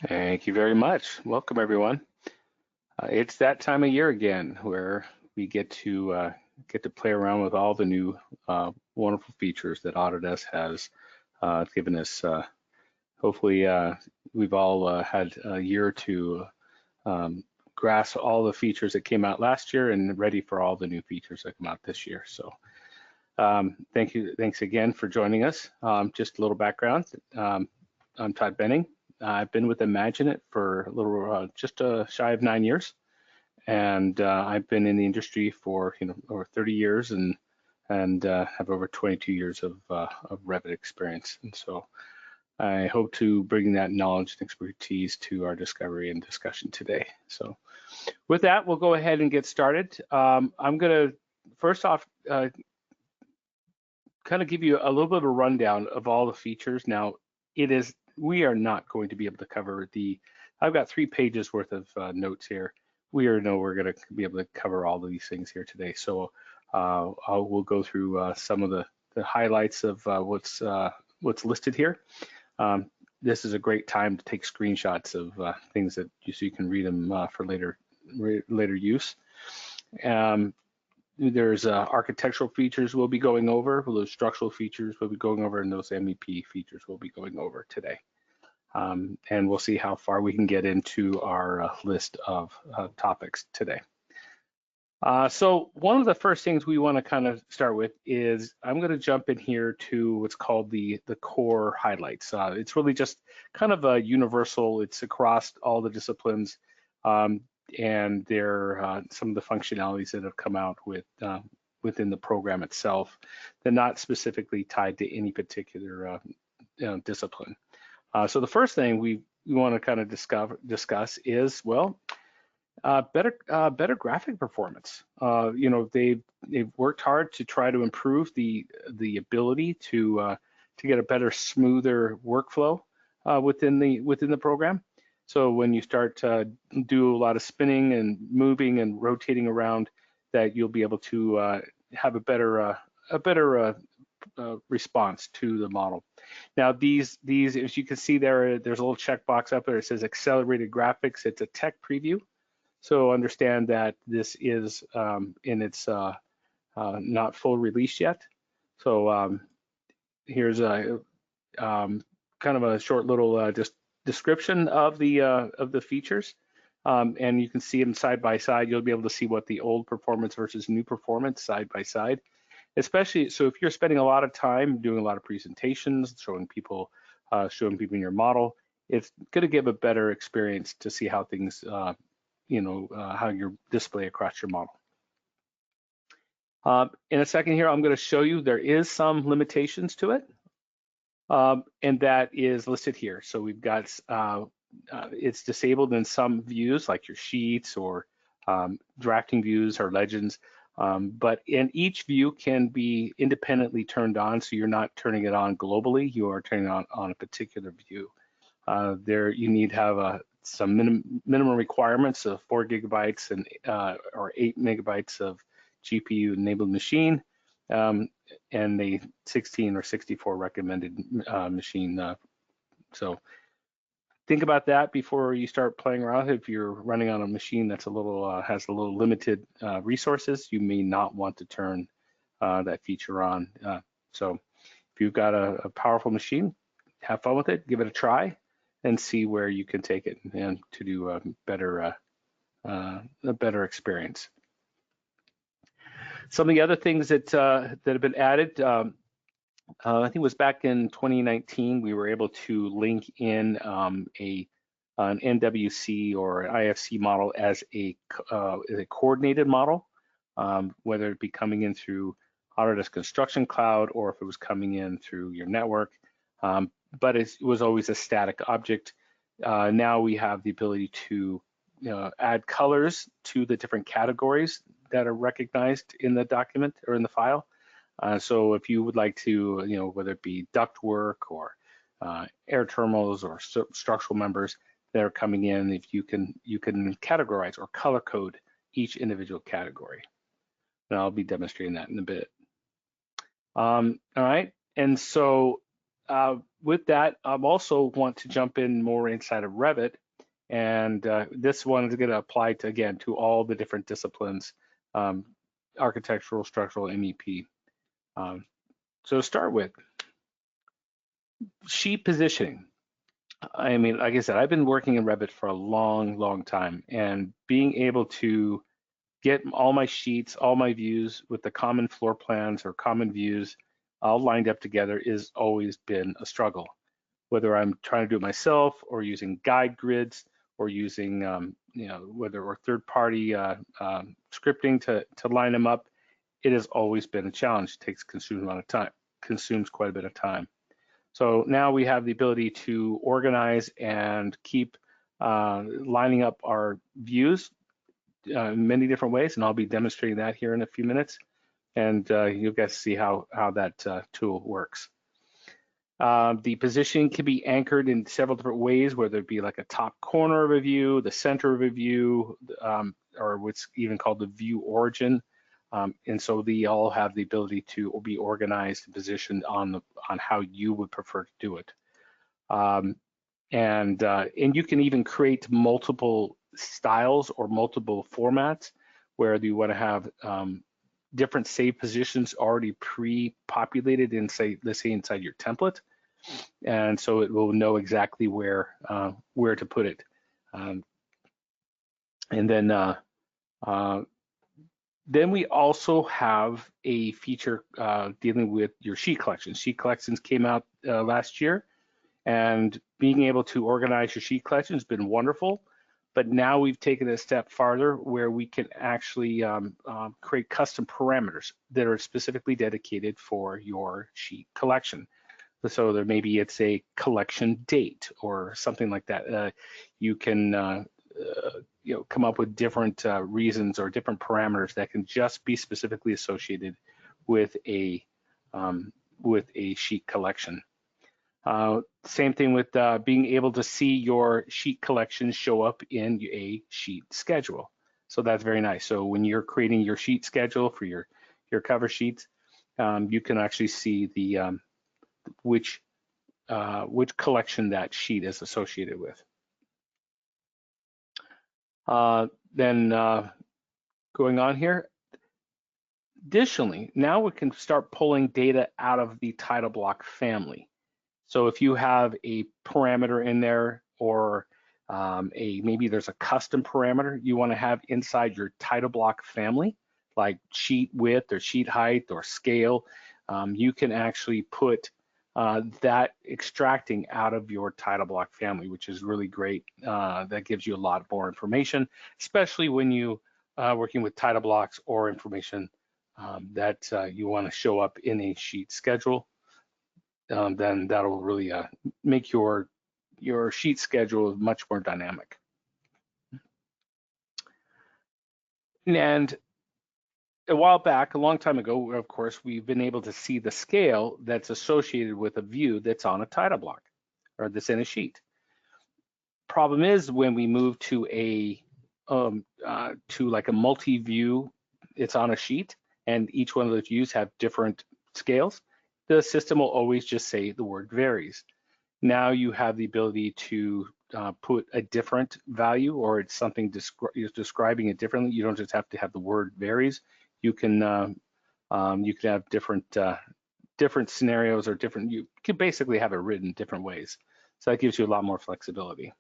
Thank you very much. Welcome, everyone. It's that time of year again where we get to play around with all the new wonderful features that Autodesk has given us. Hopefully, we've all had a year to grasp all the features that came out last year and ready for all the new features that come out this year. So, thank you. Thanks again for joining us. Just a little background. I'm Todd Benning. I've been with Imagine for a little, just shy of 9 years, and I've been in the industry for over 30 years and have over 22 years of Revit experience. And so I hope to bring that knowledge and expertise to our discovery and discussion today. So with that, we'll go ahead and get started. I'm going to first off kind of give you a little bit of a rundown of all the features. Now, we are not going to be able to cover I've got 3 pages worth of notes here. We're going to be able to cover all of these things here today. So we'll go through some of the highlights of what's listed here. This is a great time to take screenshots of things so you can read them for later use. There's architectural features we'll be going over, those structural features we'll be going over, and those MEP features we'll be going over today. And we'll see how far we can get into our list of topics today. So one of the first things we want to kind of start with is I'm going to jump in here to what's called the core highlights. It's really just kind of a universal. It's across all the disciplines, and they're some of the functionalities that have come out within the program itself. They're not specifically tied to any particular discipline. So the first thing we want to kind of discuss is, well, better graphic performance. They've worked hard to try to improve the ability to get a better, smoother workflow within the program. So when you start to do a lot of spinning and moving and rotating around, that you'll be able to have a better response to the model. Now these, as you can see there's a little checkbox up there. It says accelerated graphics. It's a tech preview. So understand that this is in its not full release yet. So here's a kind of a short little just description of the features. And you can see them side by side. You'll be able to see what the old performance versus new performance side by side. Especially, so if you're spending a lot of time doing a lot of presentations, showing people in your model, it's going to give a better experience to see how things, how your display across your model. In a second here, I'm going to show you there is some limitations to it, and that is listed here. So we've got it's disabled in some views, like your sheets or drafting views or legends. But in each view can be independently turned on, so you're not turning it on globally, you are turning it on a particular view. There you need to have some minimum requirements of 4 gigabytes and or 8 megabytes of GPU enabled machine, and the 16 or 64 recommended machine. So think about that before you start playing around. If you're running on a machine that's a little has a little limited resources, you may not want to turn that feature on. So if you've got a powerful machine, have fun with it, give it a try, and see where you can take it and to do a better experience. Some of the other things that have been added. I think it was back in 2019, we were able to link in an NWC or an IFC model as a coordinated model, whether it be coming in through Autodesk Construction Cloud or if it was coming in through your network. But it was always a static object. Now we have the ability to add colors to the different categories that are recognized in the document or in the file. So if you would like to, whether it be ductwork or air terminals or structural members that are coming in, if you can categorize or color code each individual category. And I'll be demonstrating that in a bit. All right, and so with that, I also want to jump in more inside of Revit, and this one is going to apply to, again, to all the different disciplines, architectural, structural, MEP. So to start with, sheet positioning. I mean, like I said, I've been working in Revit for a long, long time, and being able to get all my sheets, all my views with the common floor plans or common views all lined up together has always been a struggle. Whether I'm trying to do it myself or using guide grids or using, whether or third-party scripting to line them up, it has always been a challenge. It takes consumes quite a bit of time. So now we have the ability to organize and keep lining up our views in many different ways, and I'll be demonstrating that here in a few minutes, and you'll get to see how that tool works. The positioning can be anchored in several different ways, whether it be like a top corner of a view, the center of a view, or what's even called the view origin. And so they all have the ability to be organized and positioned on how you would prefer to do it. And you can even create multiple styles or multiple formats where you want to have different save positions already pre-populated inside, let's say, inside your template, and so it will know exactly where to put it. And then we also have a feature dealing with your sheet collections. Sheet collections came out last year, and being able to organize your sheet collection has been wonderful. But now we've taken it a step farther where we can actually create custom parameters that are specifically dedicated for your sheet collection. So there maybe it's a collection date or something like that. You can come up with different reasons or different parameters that can just be specifically associated with a sheet collection. Same thing with being able to see your sheet collection show up in a sheet schedule. So that's very nice. So when you're creating your sheet schedule for your cover sheets, you can actually see the which collection that sheet is associated with. Then going on here, additionally, now we can start pulling data out of the title block family. So if you have a parameter in there, or maybe there's a custom parameter you want to have inside your title block family, like sheet width or sheet height or scale, you can actually put that extracting out of your title block family, which is really great. That gives you a lot more information, especially when you working with title blocks or information that you want to show up in a sheet schedule. Then that'll really make your sheet schedule much more dynamic. And a while back, a long time ago, of course, we've been able to see the scale that's associated with a view that's on a title block or that's in a sheet. Problem is when we move to like a multi-view, it's on a sheet, and each one of those views have different scales. The system will always just say the word varies. Now you have the ability to put a different value, or it's something describing it differently. You don't just have to have the word varies. You can have different scenarios, or you can basically have it written different ways. So that gives you a lot more flexibility.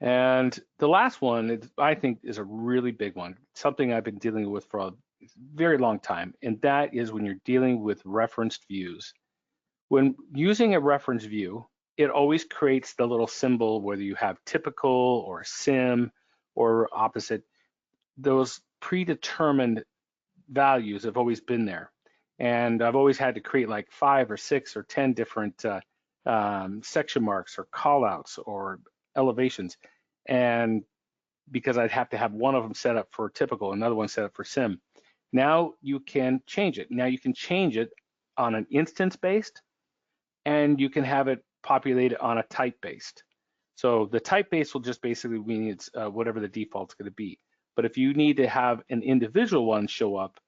And the last one, I think, is a really big one, something I've been dealing with for a very long time, and that is when you're dealing with referenced views. When using a reference view, it always creates the little symbol, whether you have typical or sim or opposite. Those predetermined values have always been there. And I've always had to create like 5 or 6 or 10 different section marks or callouts or elevations. And because I'd have to have one of them set up for typical, another one set up for sim. Now you can change it. Now you can change it on an instance based, and you can have it populated on a type based. So the type based will just basically mean it's whatever the default's going to be. But if you need to have an individual one show up,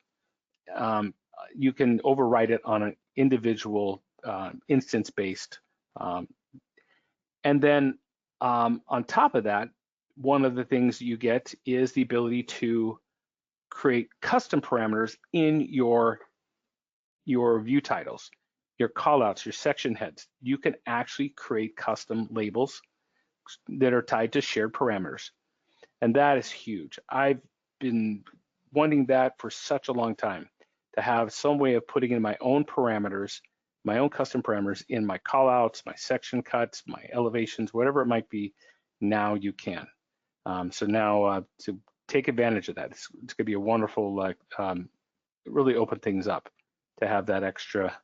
you can override it on individual instance-based. And then on top of that, one of the things you get is the ability to create custom parameters in your view titles, your callouts, your section heads. You can actually create custom labels that are tied to shared parameters. And that is huge. I've been wanting that for such a long time, to have some way of putting in my own parameters, my own custom parameters in my callouts, my section cuts, my elevations, whatever it might be. Now you can. So now to take advantage of that, it's going to be a wonderful, really open things up to have that extra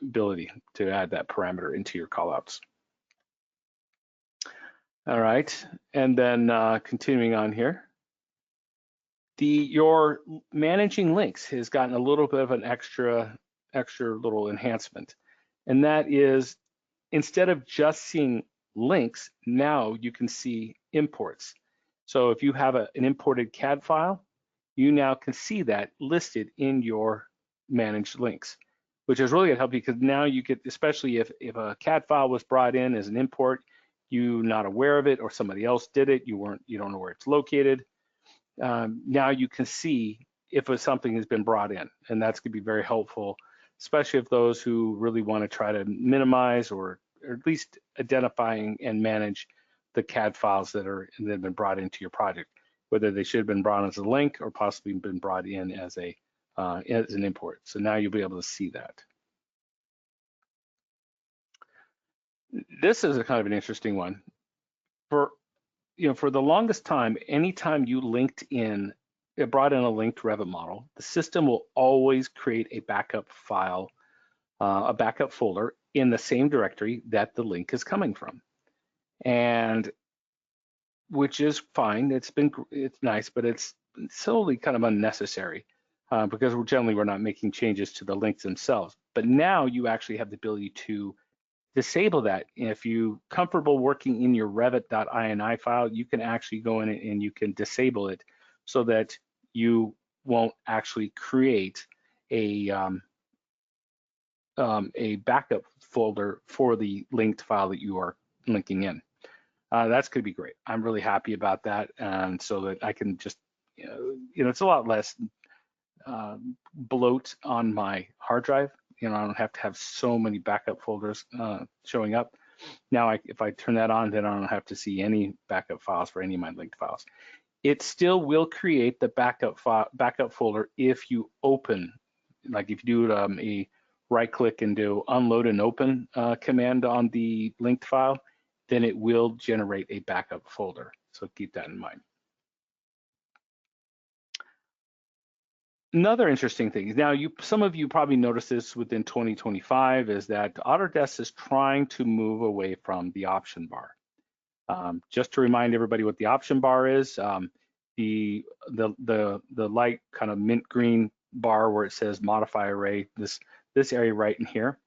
ability to add that parameter into your callouts. All right, and then continuing on here, your managing links has gotten a little bit of an extra little enhancement, and that is, instead of just seeing links, now you can see imports. So if you have an imported CAD file, you now can see that listed in your managed links, which is really going to help you, because now you get, especially if a CAD file was brought in as an import, you're not aware of it, or somebody else did it, you don't know where it's located. Now you can see if something has been brought in, and that's going to be very helpful, especially if those who really want to try to minimize or at least identifying and manage the CAD files that have been brought into your project, whether they should have been brought as a link or possibly been brought in as an import. So now you'll be able to see that. This is a kind of an interesting one. For the longest time, anytime you brought in a linked Revit model, the system will always create a backup file, a backup folder in the same directory that the link is coming from, and which is fine. It's nice, but it's solely kind of unnecessary because we're not making changes to the links themselves. But now you actually have the ability to disable that. If you're comfortable working in your Revit.ini file, you can actually go in and you can disable it so that you won't actually create a backup folder for the linked file that you are linking in. That's going to be great. I'm really happy about that, and so that I can just, it's a lot less bloat on my hard drive. I don't have to have so many backup folders showing up. Now, if I turn that on, then I don't have to see any backup files for any of my linked files. It still will create the backup folder if you open, like if you do a right-click and do unload and open command on the linked file, then it will generate a backup folder. So keep that in mind. Another interesting thing is, now some of you probably noticed this within 2025, is that Autodesk is trying to move away from the option bar. Just to remind everybody what the option bar is, the light kind of mint green bar where it says modify array, this area right in here,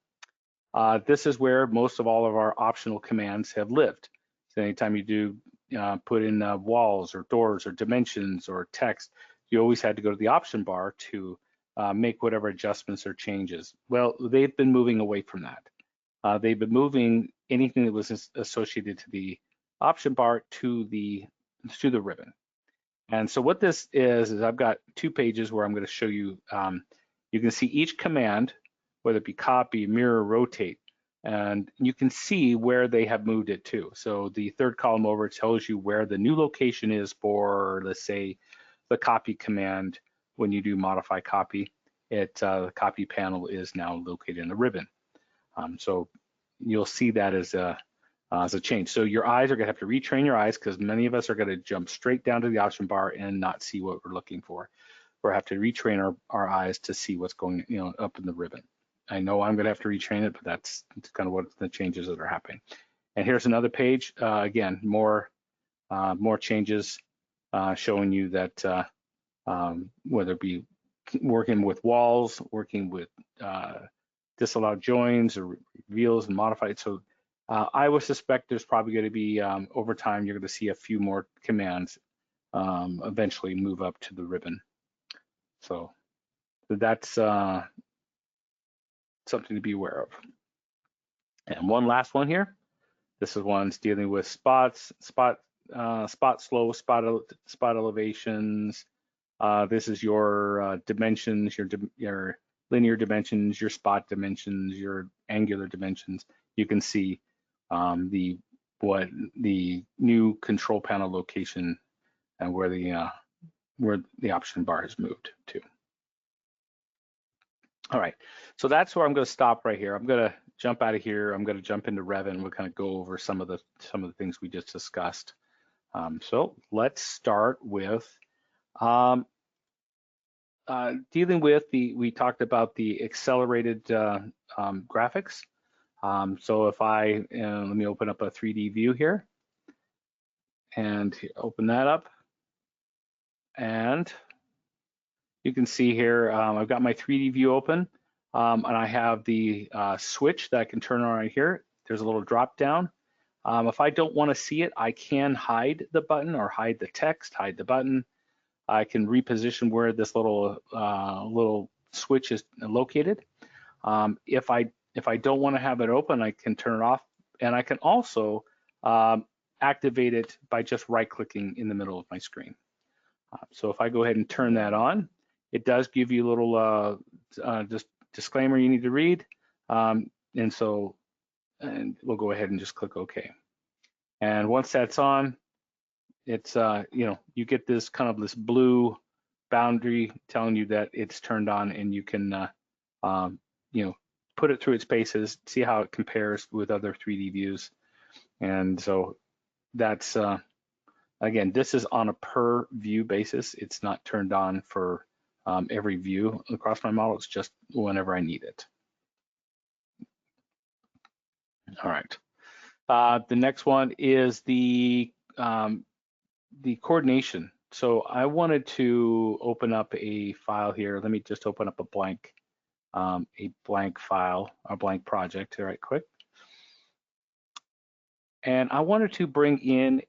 this is where most of all of our optional commands have lived. So anytime you do put in walls or doors or dimensions or text, you always had to go to the option bar to make whatever adjustments or changes. Well, they've been moving away from that. They've been moving anything that was associated to the option bar to the ribbon. And so what this is I've got 2 pages where I'm going to show you. You can see each command, whether it be copy, mirror, rotate, and you can see where they have moved it to. So the third column over tells you where the new location is for, let's say, the copy command. When you do modify copy, the copy panel is now located in the ribbon. So you'll see that as a change. So your eyes are going to have to retrain your eyes, because many of us are going to jump straight down to the option bar and not see what we're looking for. Or have to retrain our eyes to see what's going up in the ribbon. I know I'm going to have to retrain it, but that's kind of what the changes that are happening. And here's another page. Again, more changes showing you that whether it be working with walls, working with disallowed joins or reveals and modified. So I would suspect there's probably going to be, over time, you're going to see a few more commands eventually move up to the ribbon. So that's something to be aware of. And one last one here. This is one's dealing with spots, spot slope, spot elevations. This is your dimensions, your linear dimensions, your spot dimensions, your angular dimensions. You can see what the new control panel location and where the option bar has moved to. All right, so that's where I'm going to stop right here. I'm going to jump out of here. I'm going to jump into Revit, and we'll kind of go over some of the things we just discussed. So let's start with dealing with we talked about the accelerated graphics. So if let me open up a 3D view here and open that up. And you can see here, I've got my 3D view open, and I have the switch that I can turn on right here. There's a little drop down. If I don't want to see it, I can hide the button or hide the text, hide the button. I can reposition where this little switch is located. If I don't want to have it open, I can turn it off, and I can also activate it by just right-clicking in the middle of my screen. So if I go ahead and turn that on, it does give you a little just disclaimer you need to read, and we'll go ahead and just click OK. And once that's on, it's you get this kind of this blue boundary telling you that it's turned on, and you can put it through its paces, see how it compares with other 3D views. And so that's again, this is on a per view basis. It's not turned on for every view across my model. It's just whenever I need it. All right. The next one is the coordination. So I wanted to open up a file here. Let me just open up a blank file, a blank project right quick. And I wanted to bring in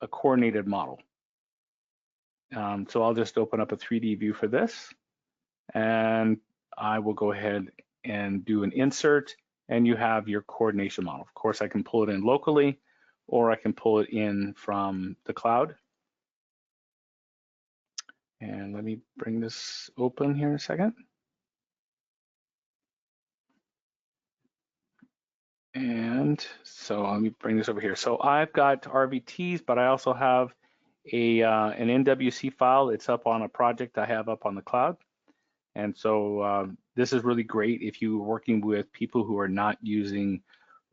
a coordinated model. So I'll just open up a 3D view for this, and I will go ahead and do an insert, and you have your coordination model. Of course, I can pull it in locally, or I can pull it in from the cloud. And let me bring this open here in a second. And so let me bring this over here. So I've got RVTs, but I also have an NWC file. It's up on a project I have up on the cloud. And so this is really great if you're working with people who are not using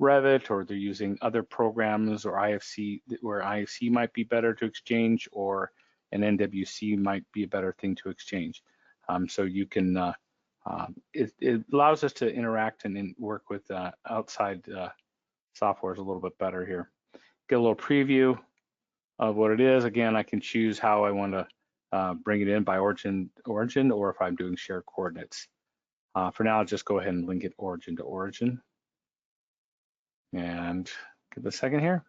Revit, or they're using other programs or IFC, where IFC might be better to exchange, or an NWC might be a better thing to exchange. So you can, it allows us to interact and work with outside softwares a little bit better here. Get a little preview of what it is. Again, I can choose how I want to bring it in by origin, or if I'm doing shared coordinates. For now, I'll just go ahead and link it origin to origin. And give it a second here.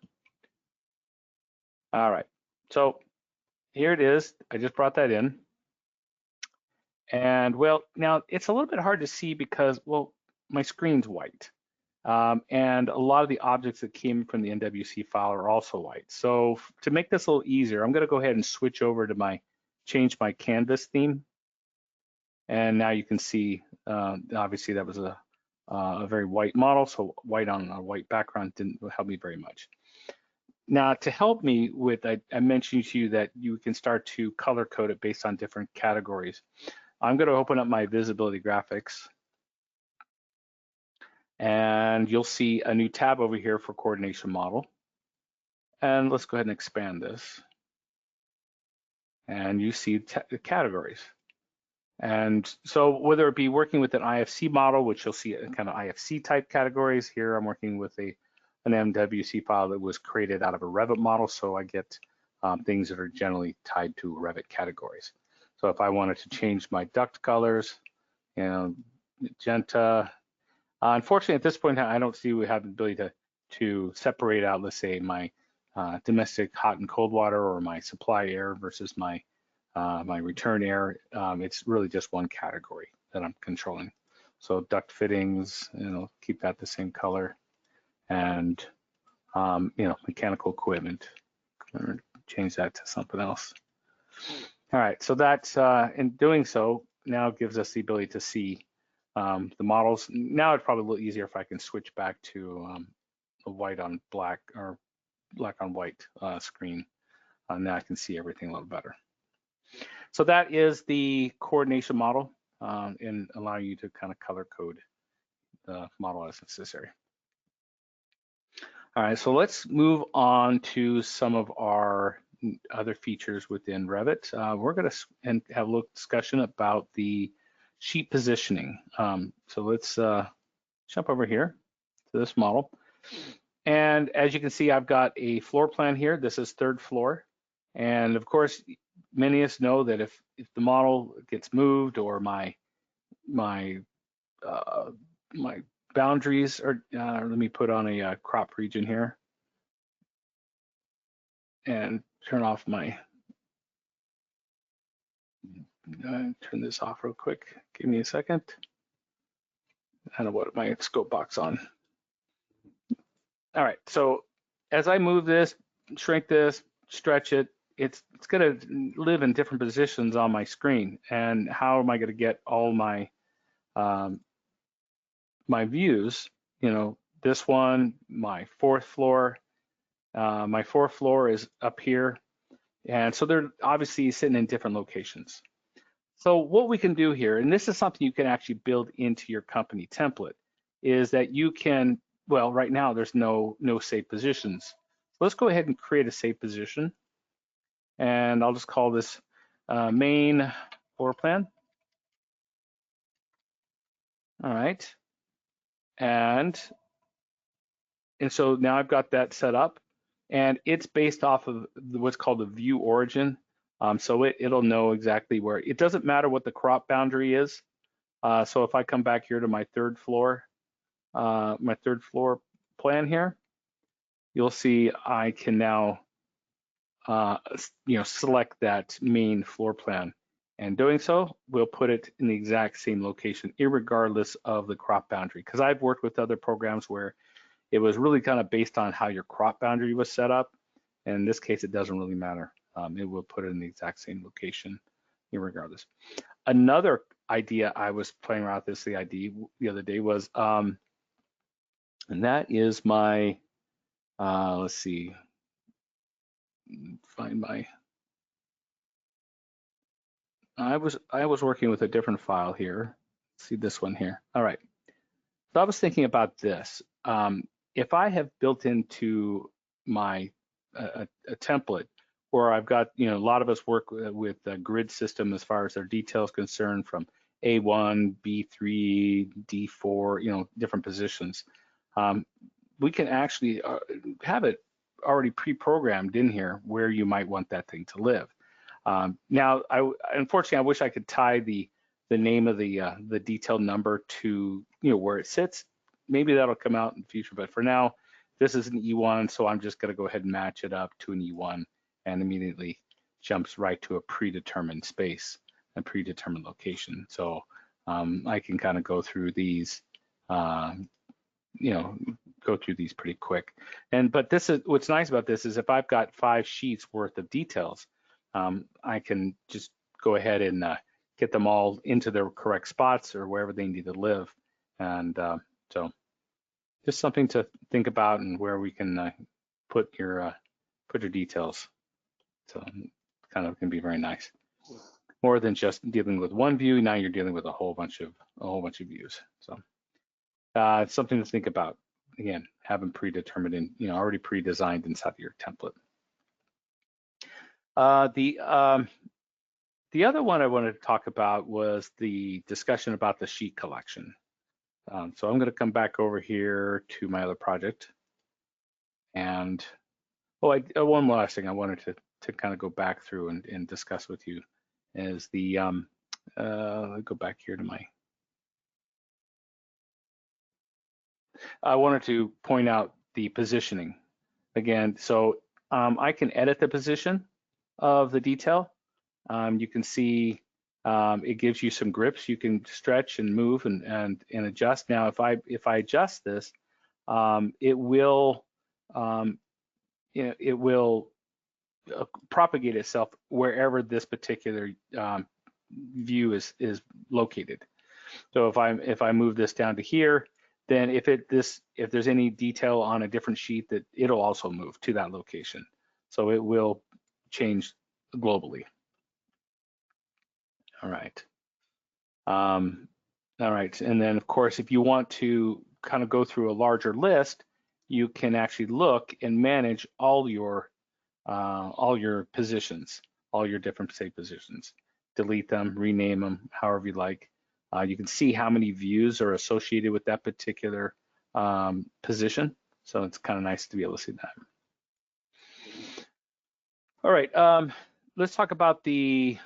All right, so here it is. I just brought that in. And well, now it's a little bit hard to see because, well, my screen's white. And a lot of the objects that came from the NWC file are also white. So to make this a little easier, I'm going to go ahead and switch over to change my canvas theme. And now you can see, obviously that was a very white model, so white on a white background didn't help me very much. Now, to help me with, I mentioned to you that you can start to color code it based on different categories. I'm going to open up my visibility graphics, and you'll see a new tab over here for coordination model. And let's go ahead and expand this. And you see the categories. And so whether it be working with an IFC model, which you'll see kind of IFC type categories, here I'm working with an MWC file that was created out of a Revit model, so I get things that are generally tied to Revit categories. So if I wanted to change my duct colors, magenta, unfortunately at this point I don't see we have the ability to separate out, let's say, my domestic hot and cold water, or my supply air versus my return air. It's really just one category that I'm controlling. So duct fittings, keep that the same color, and mechanical equipment, change that to something else. All right, so that's in doing so now gives us the ability to see the models. Now it's probably a little easier if I can switch back to a white on black or black on white screen. Now I can see everything a little better. So that is the coordination model and allowing you to kind of color code the model as necessary. All right, so let's move on to some of our other features within Revit. We're going to have a little discussion about the sheet positioning. So let's jump over here to this model. And as you can see, I've got a floor plan here. This is 3rd floor. And of course, many of us know that if the model gets moved or my boundaries are, let me put on a crop region here and turn off my, turn this off real quick. Give me a second. I don't know what my scope box on. All right, so as I move this, shrink this, stretch it, it's gonna live in different positions on my screen. And how am I gonna get all my my views? This one, my 4th floor, my 4th floor is up here. And so they're obviously sitting in different locations. So what we can do here, and this is something you can actually build into your company template, is that you can, well, right now there's no saved positions. So let's go ahead and create a saved position. And I'll just call this main floor plan. All right. And so now I've got that set up, and it's based off of what's called the view origin. So it'll know exactly where. It doesn't matter what the crop boundary is. So if I come back here to my 3rd floor, plan here, you'll see I can now select that main floor plan. And doing so, we'll put it in the exact same location, irregardless of the crop boundary. Because I've worked with other programs where it was really kind of based on how your crop boundary was set up. And in this case, it doesn't really matter. It will put it in the exact same location, irregardless. Another idea I was playing around with the other day was, and that is my, let's see, find my, I was working with a different file here. Let's see this one here. All right. So I was thinking about this. If I have built into my a template where I've got, a lot of us work with a grid system as far as their details concerned, from A1, B3, D4, different positions. We can actually have it already pre-programmed in here where you might want that thing to live. Now, unfortunately, I wish I could tie the name of the detailed number to where it sits. Maybe that'll come out in the future, but for now, this is an E1, so I'm just going to go ahead and match it up to an E1, and immediately jumps right to a predetermined space, a predetermined location. So I can kind of go through these, pretty quick. But this is what's nice about this is if I've got 5 sheets worth of details, I can just go ahead and get them all into their correct spots or wherever they need to live. And so just something to think about, and where we can put your details. So kind of can be very nice. More than just dealing with one view, now you're dealing with a whole bunch of views. So it's something to think about. Again, have them predetermined and already pre-designed inside of your template. The other one I wanted to talk about was the discussion about the sheet collection. So I'm going to come back over here to my other project. And one last thing I wanted to kind of go back through and discuss with you is the, go back here to my, I wanted to point out the positioning again. So I can edit the position of the detail. You can see It gives you some grips you can stretch and move and adjust. Now, if I adjust this, it will it will propagate itself wherever this particular view is located. So if I move this down to here, then if there's any detail on a different sheet, that it'll also move to that location. So it will change globally. All right. All right, and then of course, if you want to kind of go through a larger list, you can actually look and manage all your positions, all your different save positions. Delete them, rename them, however you like. You can see how many views are associated with that particular position. So it's kind of nice to be able to see that. All right, let's talk about the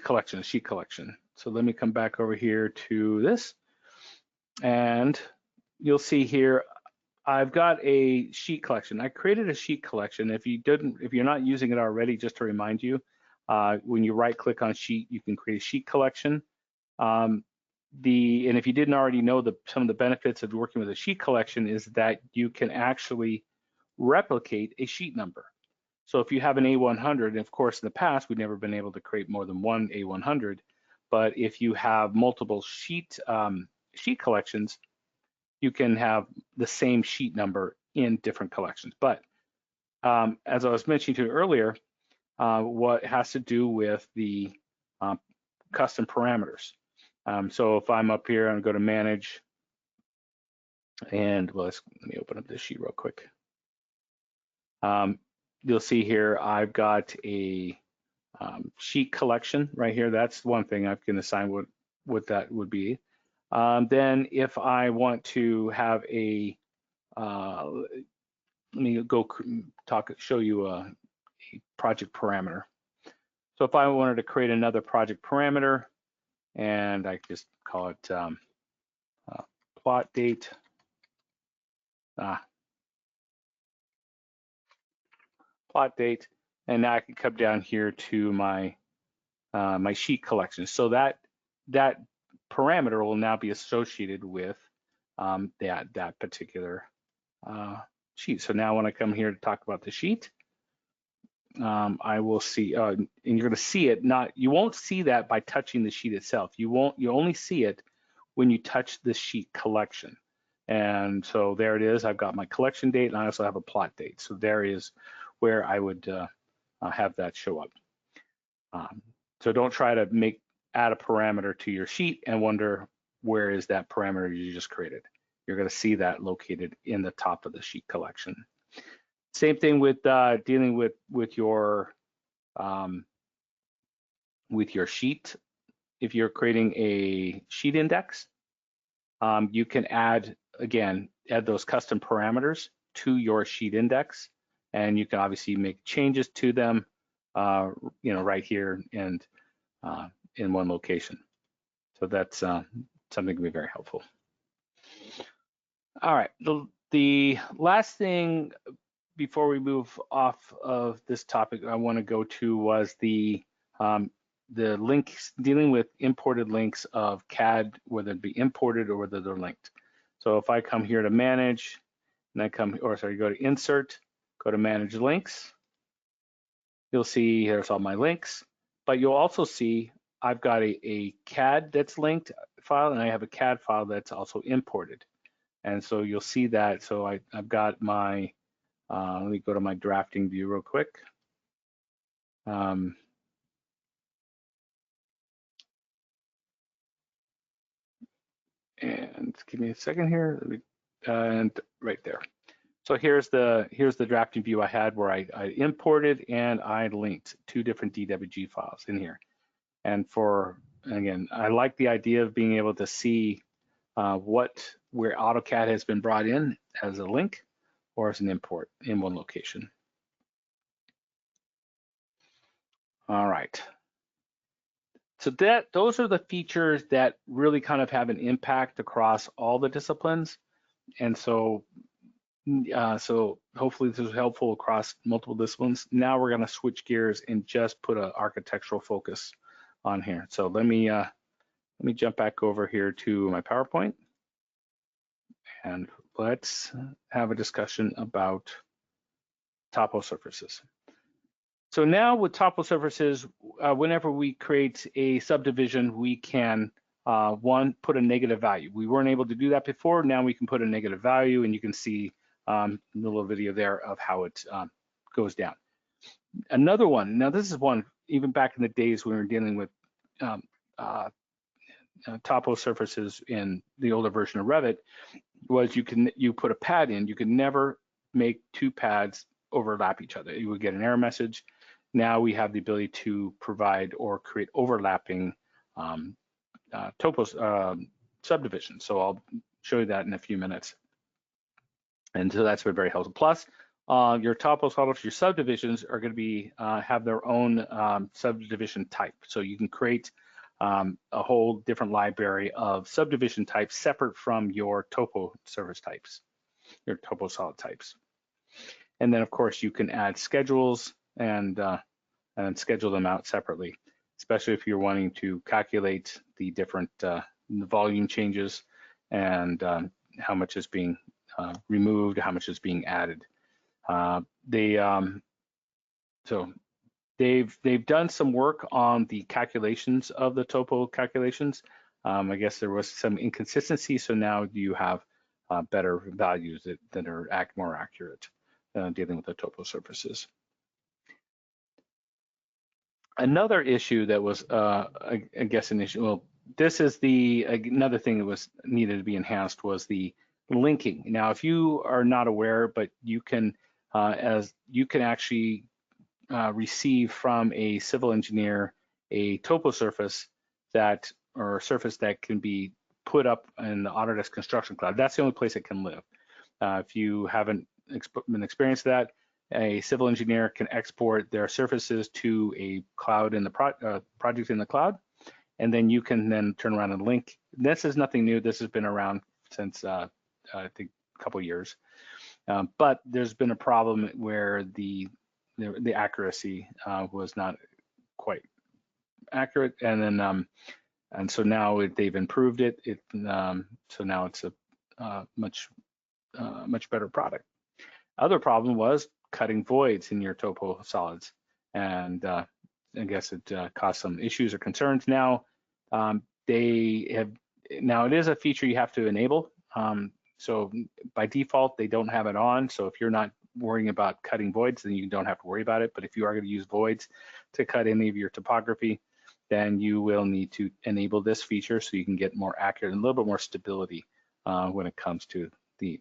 collection, the sheet collection. So let me come back over here to this, and you'll see here I've got a sheet collection. I created a sheet collection. If you're not using it already, just to remind you, when you right-click on sheet, you can create a sheet collection. And if you didn't already know, some of the benefits of working with a sheet collection is that you can actually replicate a sheet number. So if you have an A100, and of course in the past we've never been able to create more than one A100, but if you have multiple sheet collections, you can have the same sheet number in different collections. But as I was mentioning to you earlier, what has to do with the custom parameters. So if I'm up here and go to manage, and well, let me open up this sheet real quick. You'll see here I've got a sheet collection right here. That's one thing I can assign what that would be. Then if I want to have a, let me go show you a project parameter. So if I wanted to create another project parameter, and I just call it plot date. Plot date, and now I can come down here to my my sheet collection. So that parameter will now be associated with that particular sheet. So now when I come here to talk about the sheet, I will see, and you're going to see it. You won't see that by touching the sheet itself. You only see it when you touch the sheet collection. And so there it is. I've got my collection date, and I also have a plot date. So there is where I would have that show up. So don't try to add a parameter to your sheet and wonder where is that parameter you just created. You're going to see that located in the top of the sheet collection. Same thing with dealing with your sheet. If you're creating a sheet index, you can add those custom parameters to your sheet index, and you can obviously make changes to them, right here and in one location. So that's something that can be very helpful. All right, the last thing before we move off of this topic I want to go to was the links, dealing with imported links of CAD, whether it be imported or whether they're linked. So if I come here to manage, and I go to insert, go to manage links, you'll see here's all my links, but you'll also see I've got a CAD that's linked file, and I have a CAD file that's also imported. And so you'll see that. So I've got my, let me go to my drafting view real quick. And give me a second here, and right there. So here's the drafting view I had where I imported and I linked two different DWG files in here. And again, I like the idea of being able to see where AutoCAD has been brought in as a link or as an import in one location. All right. So those are the features that really kind of have an impact across all the disciplines. And so So hopefully this is helpful across multiple disciplines. Now we're going to switch gears and just put an architectural focus on here. So let me jump back over here to my PowerPoint, and let's have a discussion about topo surfaces. So now with topo surfaces, whenever we create a subdivision, we can put a negative value. We weren't able to do that before. Now we can put a negative value, and you can see the little video there of how it goes down. Another one, now this is one, even back in the days when we were dealing with topo surfaces in the older version of Revit, was you put a pad in, you could never make two pads overlap each other. You would get an error message. Now we have the ability to provide or create overlapping subdivisions. So I'll show you that in a few minutes. And so that's been very helpful. Plus, your topo solves, your subdivisions are going to be have their own subdivision type. So you can create a whole different library of subdivision types separate from your topo surface types, your topo solid types. And then of course you can add schedules and schedule them out separately, especially if you're wanting to calculate the different volume changes and how much is being removed, how much is being added. They've done some work on the calculations of the topo calculations. I guess there was some inconsistency, so now you have better values that are more accurate dealing with the topo surfaces. Another issue that was, I guess, an issue. Well, this is another thing that was needed to be enhanced was the linking. Now, if you are not aware, but you can actually receive from a civil engineer a topo surface or a surface that can be put up in the Autodesk Construction Cloud. That's the only place it can live. If you haven't been experienced that, a civil engineer can export their surfaces to a cloud in the project in the cloud, and then you can then turn around and link. This is nothing new. This has been around since I think a couple of years, but there's been a problem where the accuracy was not quite accurate, and then and so now they've improved it. So now it's a much better product. Other problem was cutting voids in your topo solids, and I guess it caused some issues or concerns. Now it is a feature you have to enable. So by default they don't have it on. So if you're not worrying about cutting voids, then you don't have to worry about it. But if you are going to use voids to cut any of your topography, then you will need to enable this feature so you can get more accurate and a little bit more stability when it comes to the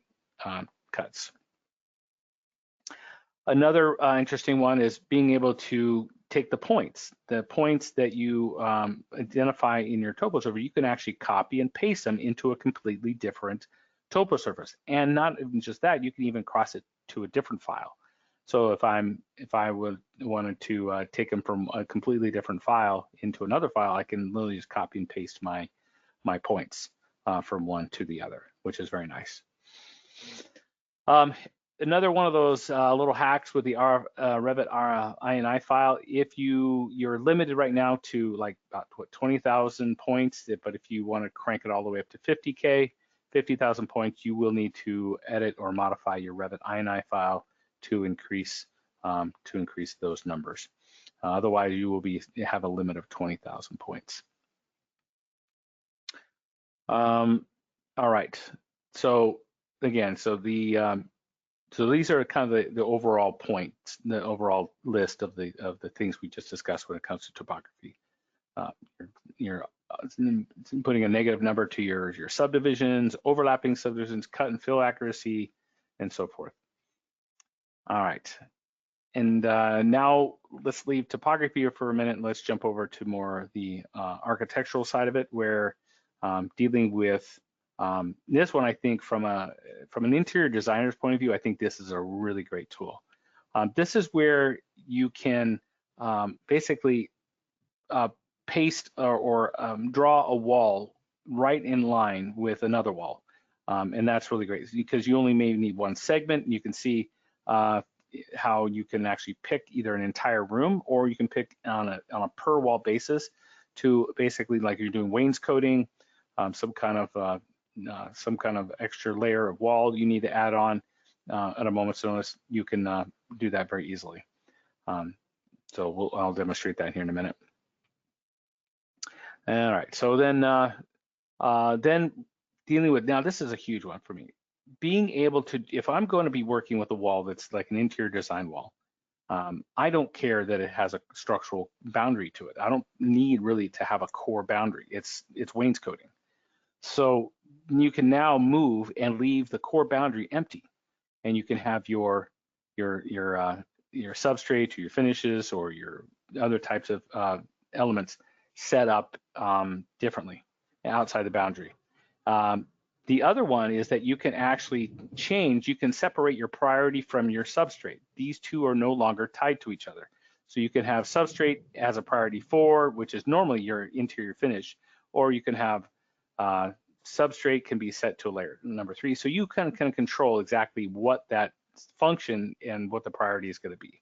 cuts. Another interesting one is being able to take the points that you identify in your topo surface. You can actually copy and paste them into a completely different topo surface, and not even just that, you can even cross it to a different file. So if I wanted to take them from a completely different file into another file, I can literally just copy and paste my points from one to the other, which is very nice. Another one of those little hacks with the Revit INI file, if you're limited right now to like about 20,000 points, but if you want to crank it all the way up to 50,000 points, you will need to edit or modify your Revit INI file to increase those numbers. Otherwise, you will have a limit of 20,000 points. All right. So again, so these are kind of the overall points, the overall list of the things we just discussed when it comes to topography. You're putting a negative number to your subdivisions, overlapping subdivisions, cut and fill accuracy, and so forth. All right, and now let's leave topography for a minute and let's jump over to more the architectural side of it, where dealing with this one, I think from an interior designer's point of view, I think this is a really great tool. This is where you can basically paste or draw a wall right in line with another wall. And that's really great because you only may need one segment. You can see how you can actually pick either an entire room, or you can pick on a per wall basis to basically, like you're doing wainscoting, some kind of extra layer of wall you need to add on at a moment's notice. You can do that very easily. So I'll demonstrate that here in a minute. All right, so then dealing with, now this is a huge one for me. Being able to, if I'm going to be working with a wall that's like an interior design wall, I don't care that it has a structural boundary to it. I don't need really to have a core boundary. It's wainscoting. So you can now move and leave the core boundary empty, and you can have your substrate or your finishes or your other types of elements set up differently outside the boundary. The other one is that you can actually change, you can separate your priority from your substrate. These two are no longer tied to each other. So you can have substrate as a priority 4, which is normally your interior finish, or you can have substrate can be set to a layer number 3. So you can control exactly what that function and what the priority is going to be.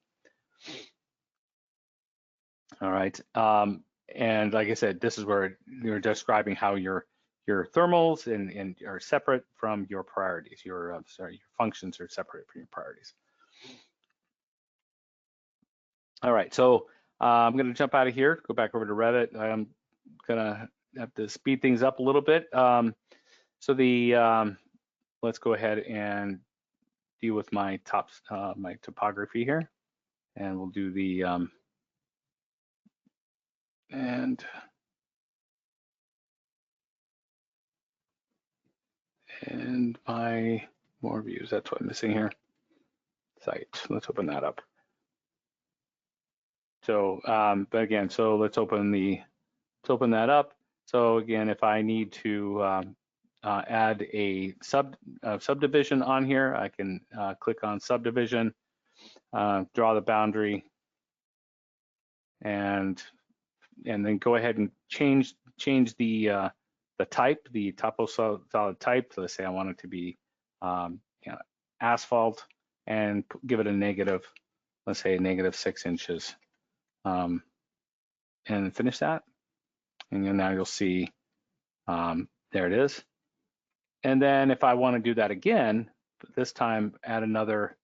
All right. And like I said, this is where you're describing how your thermals and are separate from your priorities. Your functions are separate from your priorities. All right, so I'm going to jump out of here, go back over to Revit. I'm going to have to speed things up a little bit. So let's go ahead and deal with my my topography here, and we'll do the and my more views. That's what I'm missing here. Site. Let's open that up. So, but again, so let's open that up. So again, if I need to add a subdivision on here, I can click on subdivision, draw the boundary, and then go ahead and change the type, the topo solid type. So let's say I want it to be asphalt, and give it a negative, let's say a -6 inches, and finish that. And now you'll see there it is. And then if I want to do that again, but this time add another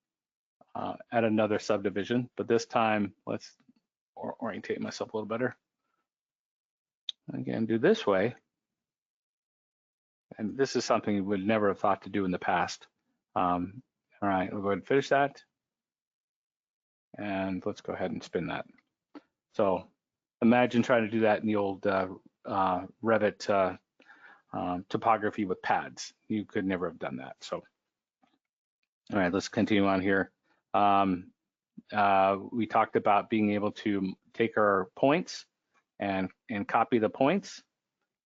subdivision, but this time let's orientate myself a little better. Again, do this way. And this is something you would never have thought to do in the past. All right, we'll go ahead and finish that. And let's go ahead and spin that. So imagine trying to do that in the old Revit topography with pads. You could never have done that. So, all right, let's continue on here. We talked about being able to take our points and copy the points.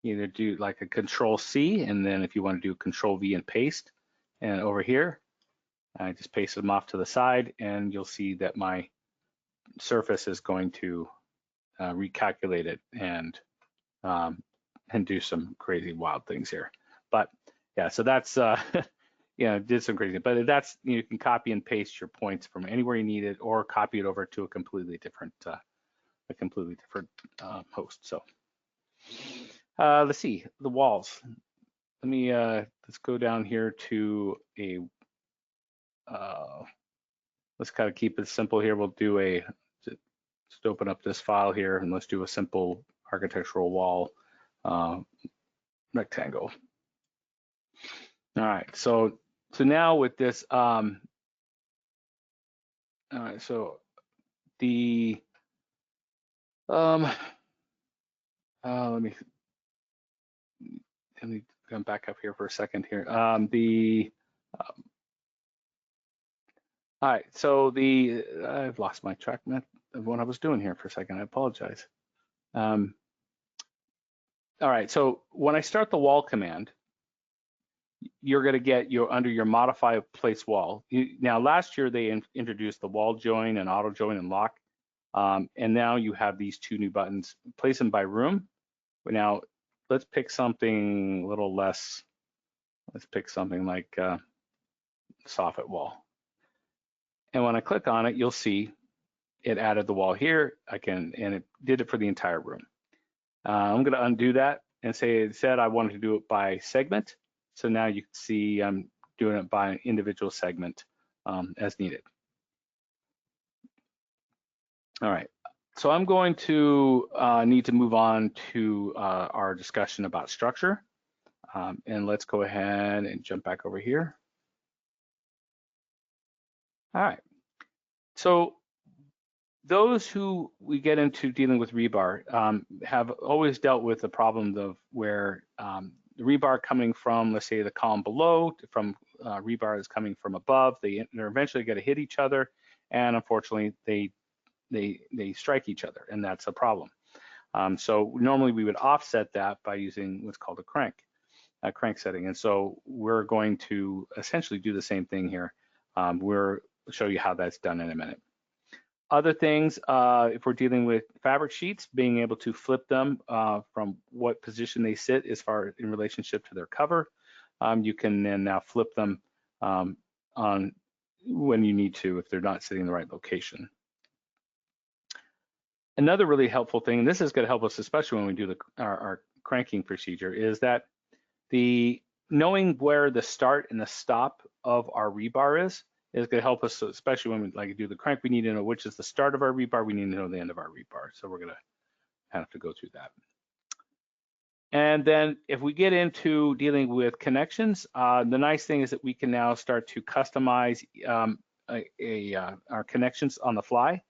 Either do like a Control-C, and then if you want to do Control-V and paste, and over here, I just paste them off to the side, and you'll see that my surface is going to recalculate it and do some crazy wild things here. But yeah, so that's did some crazy, but that's, you can copy and paste your points from anywhere you need it, or copy it over to a completely different host. So let's see the walls. Let me let's go down here to a let's kind of keep it simple here. We'll do just open up this file here, and let's do a simple architectural wall rectangle. All right, so now with this, all right, so the let me come back up here for a second here. All right, so I've lost my track of what I was doing here for a second. I apologize. All right, so when I start the wall command, you're going to get under your modify place wall. Now, last year they introduced the wall join and auto join and lock, and now you have these two new buttons. Place them by room. But now let's pick something a little less Let's pick something like soffit wall. And when I click on it, you'll see it added the wall here. And it did it for the entire room. I'm going to undo that and say it said I wanted to do it by segment. So now you can see I'm doing it by an individual segment as needed. All right, so I'm going to need to move on to our discussion about structure. And let's go ahead and jump back over here. All right, so those who we get into dealing with rebar have always dealt with the problem of where the rebar coming from, let's say, the column below, from rebar is coming from above. They're eventually going to hit each other, and unfortunately, they strike each other, and that's a problem. So normally we would offset that by using what's called a crank setting, and so we're going to essentially do the same thing here. We'll show you how that's done in a minute. Other things, if we're dealing with fabric sheets, being able to flip them from what position they sit as far in relationship to their cover, you can then now flip them on when you need to if they're not sitting in the right location. Another really helpful thing, and this is going to help us especially when we do our cranking procedure, is that knowing where the start and the stop of our rebar is going to help us, especially when we do the crank. We need to know which is the start of our rebar. We need to know the end of our rebar. So we're going to have to go through that. And then if we get into dealing with connections, the nice thing is that we can now start to customize our connections on the fly,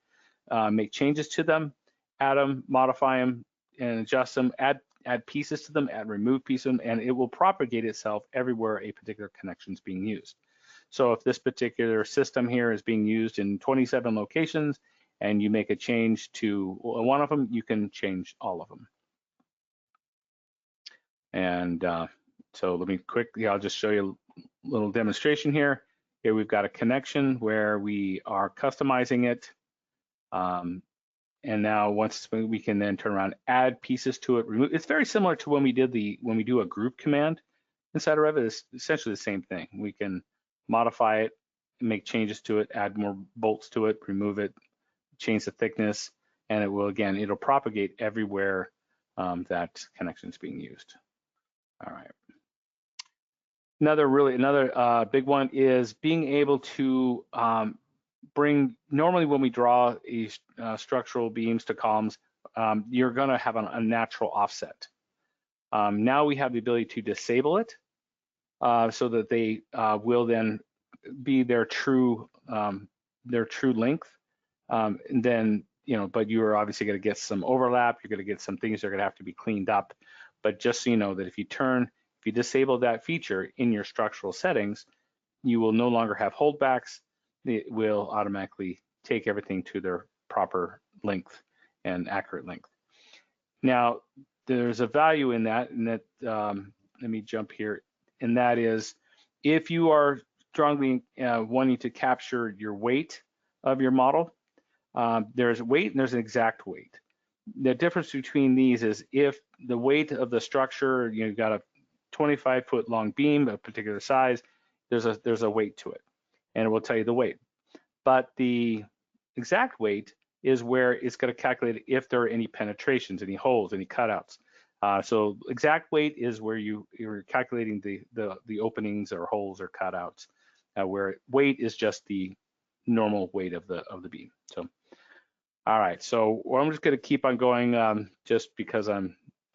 make changes to them, add them, modify them, and adjust them, add pieces to them, remove pieces, and it will propagate itself everywhere a particular connection is being used. So if this particular system here is being used in 27 locations and you make a change to one of them, you can change all of them. And so let me quickly, I'll just show you a little demonstration here. Here we've got a connection where we are customizing it. And now once we can then turn around, add pieces to it, remove. It's very similar to when we do a group command inside of Revit. It's essentially the same thing. We can modify it, make changes to it, add more bolts to it, remove it, change the thickness, and it will, again, it'll propagate everywhere that connection is being used. All right. Another big one is being able to normally when we draw these structural beams to columns, you're gonna have a natural offset. Now we have the ability to disable it, so that they will then be their true length. And then, but you're obviously going to get some overlap. You're going to get some things that are going to have to be cleaned up. But just so you know that if you disable that feature in your structural settings, you will no longer have holdbacks. It will automatically take everything to their proper length and accurate length. Now, there's a value in that, let me jump here. And that is, if you are strongly wanting to capture your weight of your model, there's weight and there's an exact weight. The difference between these is if the weight of the structure, you've got a 25-foot long beam of a particular size, there's a weight to it, and it will tell you the weight. But the exact weight is where it's going to calculate if there are any penetrations, any holes, any cutouts. So exact weight is where you're calculating the openings or holes or cutouts, where weight is just the normal weight of the beam. So, all right. So I'm just going to keep on going, just because I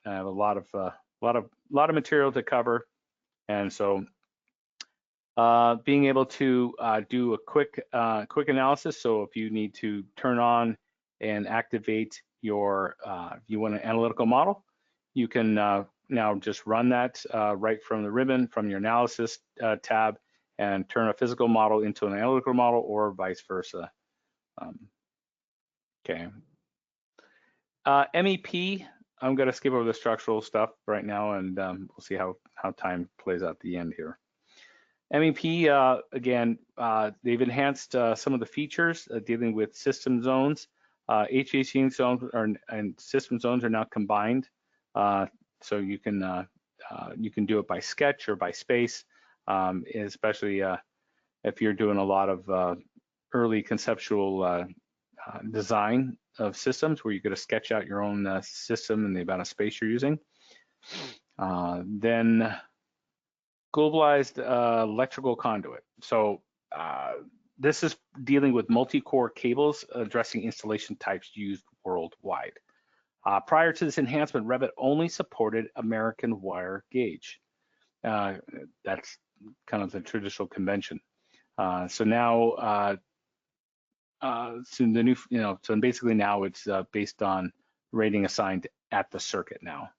have a lot of material to cover, and so being able to do a quick analysis. So if you need to turn on and activate your, if you want an analytical model, you can now just run that right from the ribbon from your analysis tab and turn a physical model into an analytical model, or vice versa. Okay. MEP, I'm going to skip over the structural stuff right now, and we'll see how time plays out at the end here. MEP, again, they've enhanced some of the features dealing with system zones. HVAC zones and system zones are now combined, so you can do it by sketch or by space. especially if you're doing a lot of early conceptual design of systems where you're going to sketch out your own system and the amount of space you're using. Then globalized electrical conduit. So this is dealing with multi-core cables addressing installation types used worldwide. Prior to this enhancement, Revit only supported American wire gauge. That's kind of the traditional convention. So now, so the new, so basically now it's based on rating assigned at the circuit now.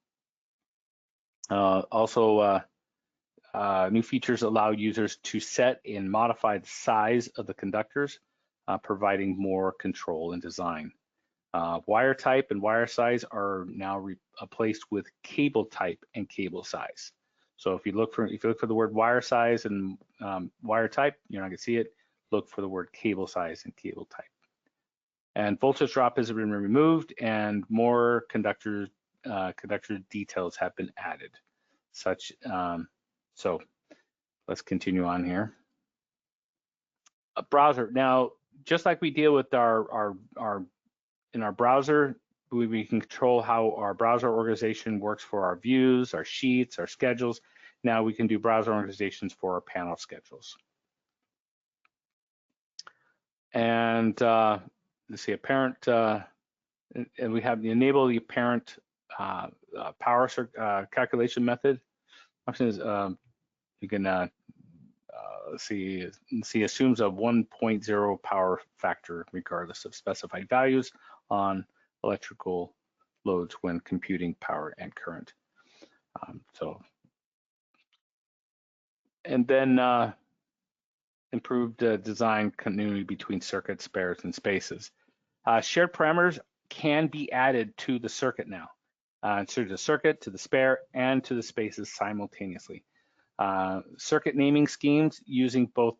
Also, new features allow users to set and modify the size of the conductors, providing more control and design. Wire type and wire size are now replaced with cable type and cable size. So if you look for the word wire size and wire type, you're not going to see it. Look for the word cable size and cable type. And voltage drop has been removed, and more conductor details have been added. So let's continue on here. A browser. Now, just like we deal with in our browser, we can control how our browser organization works for our views, our sheets, our schedules. Now we can do browser organizations for our panel schedules. And let's see, apparent, and we have the enable the apparent power calculation method. Option is you can let's see, assumes a 1.0 power factor regardless of specified values on electrical loads when computing power and current. And then improved design continuity between circuits, spares, and spaces. Shared parameters can be added to the circuit now, to the circuit, to the spare, and to the spaces simultaneously. Circuit naming schemes using both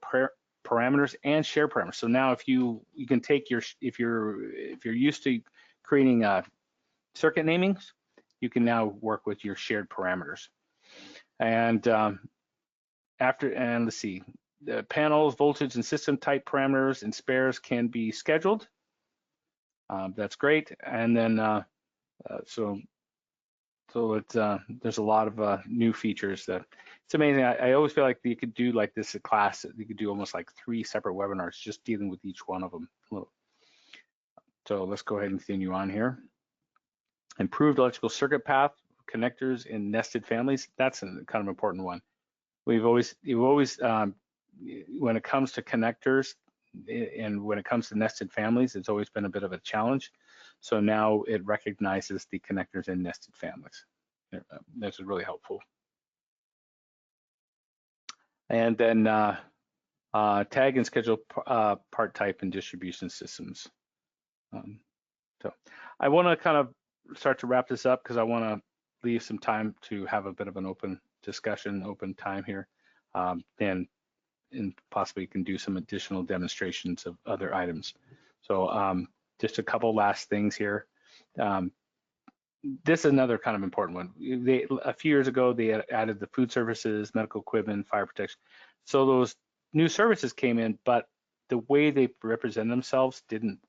parameters and shared parameters. So now, if you can take if you're used to creating circuit namings, you can now work with your shared parameters. And let's see, the panels, voltage, and system type parameters and spares can be scheduled. That's great. And then so there's a lot of new features that it's amazing. I always feel like you could do like this a class. You could do almost like 3 separate webinars just dealing with each one of them. So let's go ahead and continue on here. Improved electrical circuit path, connectors in nested families. That's a kind of important one. We've always when it comes to connectors and when it comes to nested families, it's always been a bit of a challenge. So now it recognizes the connectors in nested families. This is really helpful. And then tag and schedule part type and distribution systems. So I want to kind of start to wrap this up because I want to leave some time to have a bit of an open discussion, open time here, and possibly can do some additional demonstrations of other items. So just a couple last things here. This is another kind of important one. A few years ago, they added the food services, medical equipment, fire protection. So those new services came in, but the way they represent themselves didn't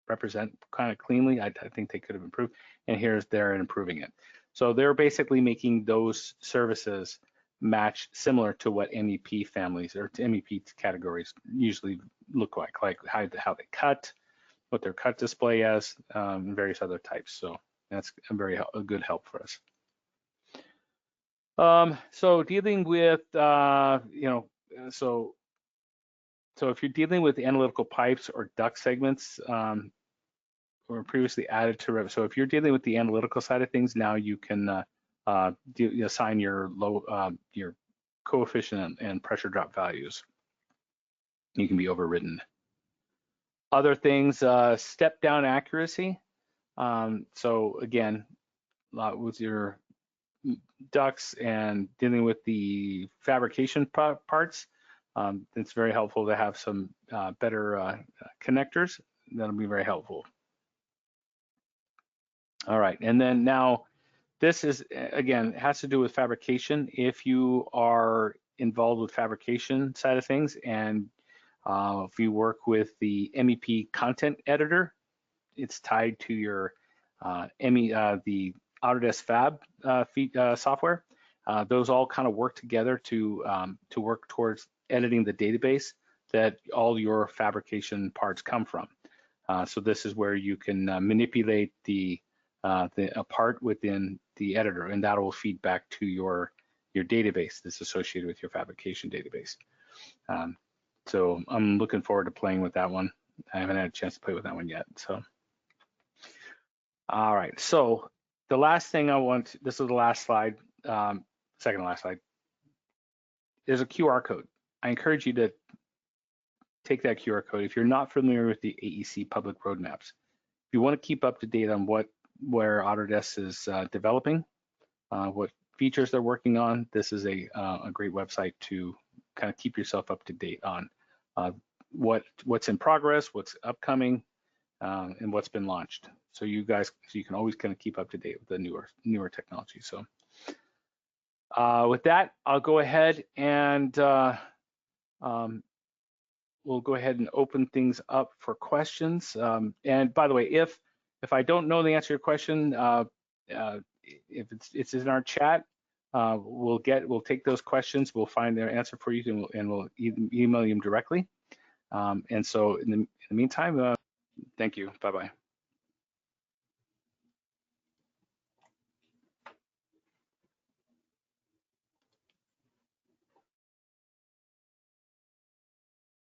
represent kind of cleanly. I think they could have improved, and they're improving it. So they're basically making those services match similar to what MEP families or MEP categories usually look like how they cut, what their cut display is, and various other types. So that's a good help for us. So dealing with, so if you're dealing with analytical pipes or duct segments, were previously added to Revit. So if you're dealing with the analytical side of things, now you can assign your your coefficient and pressure drop values. You can be overridden. Other things, step down accuracy. So again, with your ducts and dealing with the fabrication parts, it's very helpful to have some better connectors. That'll be very helpful. All right, and then now this is, again, has to do with fabrication. If you are involved with fabrication side of things, and if you work with the MEP content editor, it's tied to your the Autodesk Fab software. Those all kind of work together to work towards editing the database that all your fabrication parts come from. So this is where you can manipulate a part within the editor, and that will feed back to your database that's associated with your fabrication database. So I'm looking forward to playing with that one. I haven't had a chance to play with that one yet. So, all right. So the last thing this is the last slide, second to last slide. There's a QR code. I encourage you to take that QR code. If you're not familiar with the AEC public roadmaps, if you want to keep up to date on where Autodesk is developing, what features they're working on, this is a great website to kind of keep yourself up to date on what's in progress, what's upcoming, and what's been launched. So you can always kind of keep up to date with the newer technology. So with that, I'll go ahead and we'll go ahead and open things up for questions. And by the way, if I don't know the answer to your question, if it's in our chat, we'll take those questions. We'll find their answer for you, and we'll email them directly. And so in the meantime, thank you. Bye-bye.